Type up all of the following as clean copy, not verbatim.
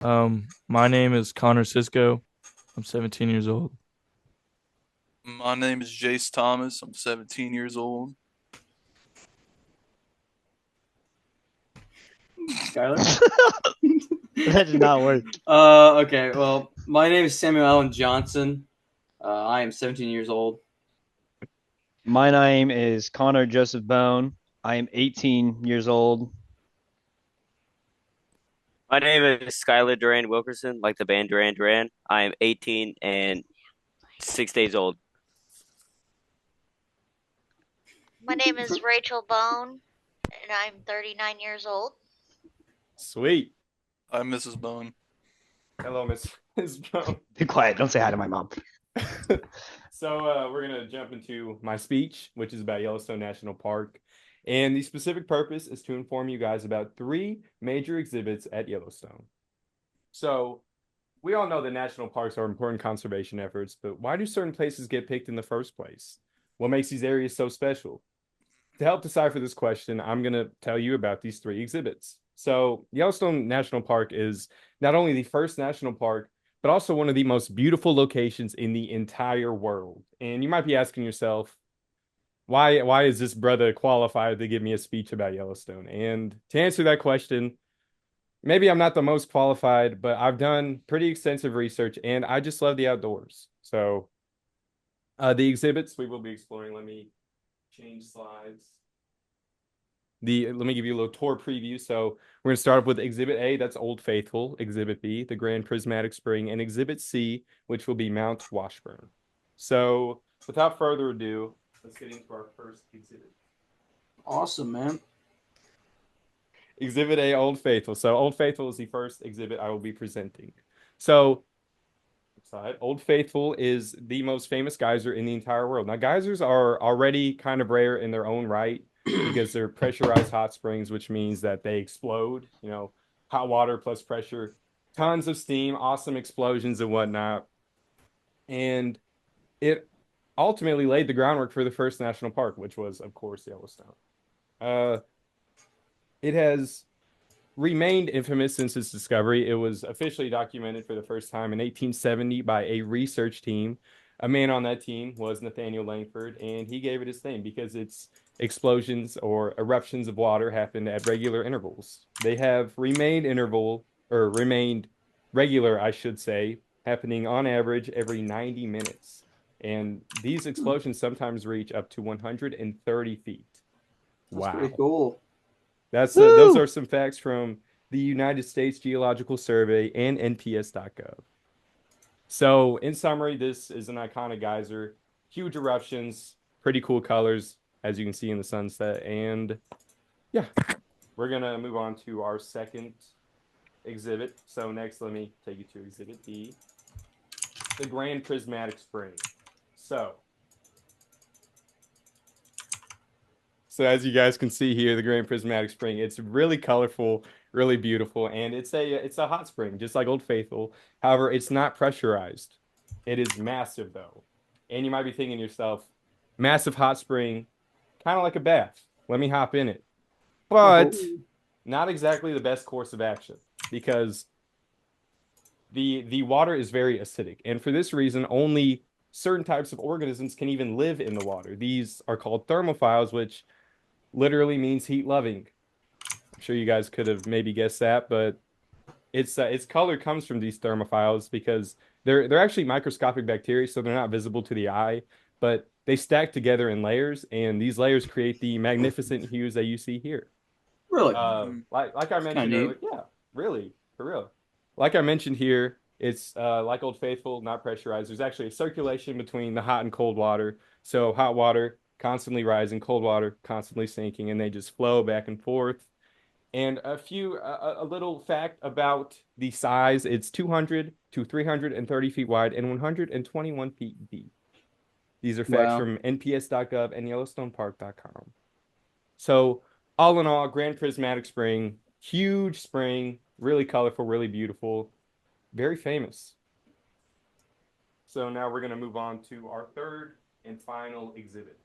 My name is Connor Cisco. I'm 17 years old. My name is Jace Thomas. I'm 17 years old. Skylar? That did not work. Okay, well, my name is Samuel Allen Johnson. I am 17 years old. My name is Connor Joseph Bone. I am 18 years old. My name is Skylar Duran Wilkerson, like the band Duran Duran. I am 18 and 6 days old. My name is Rachel Bone, and I'm 39 years old. Sweet. I'm Mrs. Bone. Hello, Miss Brown. Be quiet. Don't say hi to my mom. So we're gonna jump into my speech, which is about Yellowstone National Park. And the specific purpose is to inform you guys about three major exhibits at Yellowstone. So we all know that national parks are important conservation efforts, but why do certain places get picked in the first place? What makes these areas so special? To help decipher this question, I'm going to tell you about these three exhibits. So, Yellowstone National Park is not only the first national park, but also one of the most beautiful locations in the entire world. And you might be asking yourself, why is this brother qualified to give me a speech about Yellowstone? And to answer that question, maybe I'm not the most qualified, but I've done pretty extensive research and I just love the outdoors. So, the exhibits we will be exploring, let me change slides. Let me give you a little tour preview. So we're gonna start off with Exhibit A, that's Old Faithful. Exhibit B, the Grand Prismatic Spring, and Exhibit C, which will be Mount Washburn. So without further ado, let's get into our first exhibit. Awesome, man. Exhibit A, Old Faithful. So Old Faithful is the first exhibit I will be presenting. So Old Faithful is the most famous geyser in the entire world. Now, geysers are already kind of rare in their own right because they're pressurized hot springs, which means that they explode, hot water plus pressure, tons of steam, awesome explosions and whatnot. And it ultimately laid the groundwork for the first national park, which was, of course, Yellowstone. Uh, it has remained infamous since its discovery. It was officially documented for the first time in 1870 by a research team. A man on that team was Nathaniel Langford, and he gave it his name because its explosions or eruptions of water happened at regular intervals. They have remained regular, I should say, happening on average every 90 minutes. And these explosions sometimes reach up to 130 feet. That's Wow. pretty cool. Those are some facts from the United States Geological Survey and NPS.gov. So, in summary, this is an iconic geyser, huge eruptions, pretty cool colors, as you can see in the sunset. And yeah, we're gonna move on to our second exhibit. So next, let me take you to Exhibit B, the Grand Prismatic Spring. So, So as you guys can see here, the Grand Prismatic Spring, it's really colorful, really beautiful, and it's a hot spring, just like Old Faithful. However, it's not pressurized. It is massive though. And you might be thinking to yourself, massive hot spring, kind of like a bath. Let me hop in it. But not exactly the best course of action because the water is very acidic. And for this reason, only certain types of organisms can even live in the water. These are called thermophiles, which literally means heat loving. I'm sure you guys could have maybe guessed that, but its color comes from these thermophiles because they're actually microscopic bacteria, so they're not visible to the eye, but they stack together in layers, and these layers create the magnificent hues that you see here. Really? Like I mentioned earlier, yeah, really, for real. Like I mentioned here, it's like Old Faithful, not pressurized. There's actually a circulation between the hot and cold water. So hot water constantly rising, cold water constantly sinking, and they just flow back and forth. And a little fact about the size: it's 200 to 330 feet wide and 121 feet deep. These are facts Wow. from NPS.gov and YellowstonePark.com. So, all in all, Grand Prismatic Spring, huge spring, really colorful, really beautiful, very famous. So, now we're going to move on to our third and final exhibit.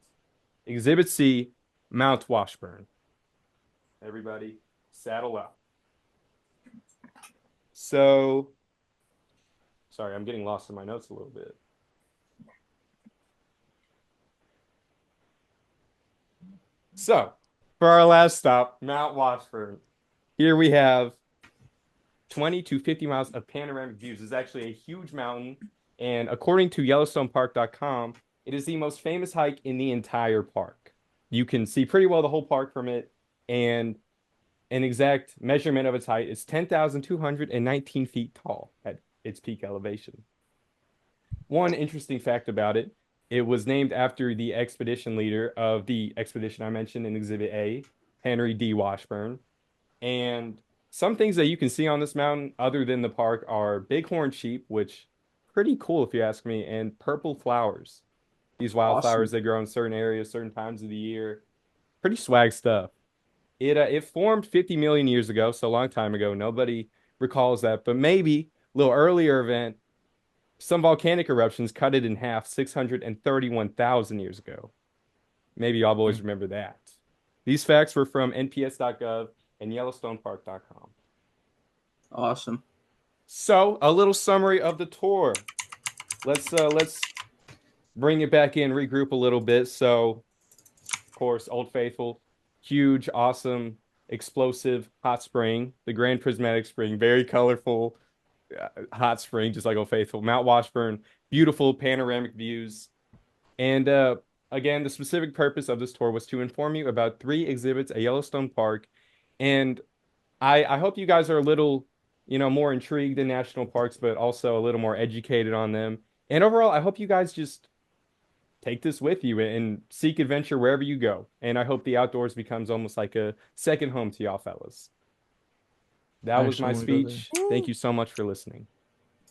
Exhibit C, Mount Washburn. Everybody, saddle up. So, sorry, I'm getting lost in my notes a little bit. So, for our last stop, Mount Washburn. Here we have 20 to 50 miles of panoramic views. It's actually a huge mountain, and according to YellowstonePark.com, it is the most famous hike in the entire park. You can see pretty well the whole park from it, and an exact measurement of its height is 10,219 feet tall at its peak elevation. One interesting fact about it, it was named after the expedition leader of the expedition I mentioned in Exhibit A, Henry D. Washburn. And some things that you can see on this mountain other than the park are bighorn sheep, which pretty cool if you ask me, and purple flowers. These wildflowers that grow in certain areas, certain times of the year. Pretty swag stuff. It formed 50 million years ago, so a long time ago. Nobody recalls that, but maybe a little earlier event, some volcanic eruptions cut it in half 631,000 years ago. Maybe y'all boys remember that. These facts were from NPS.gov and YellowstonePark.com. Awesome. So, a little summary of the tour. Let's bring it back in, regroup a little bit. So, of course, Old Faithful, huge, awesome, explosive hot spring, the Grand Prismatic Spring, very colorful hot spring, just like Old Faithful. Mount Washburn, beautiful panoramic views. And again, the specific purpose of this tour was to inform you about 3 exhibits at Yellowstone Park. And I hope you guys are a little, more intrigued in national parks, but also a little more educated on them. And overall, I hope you guys just take this with you and seek adventure wherever you go. And I hope the outdoors becomes almost like a second home to y'all fellas. That was my Excellent, brother. speech. Thank you so much for listening.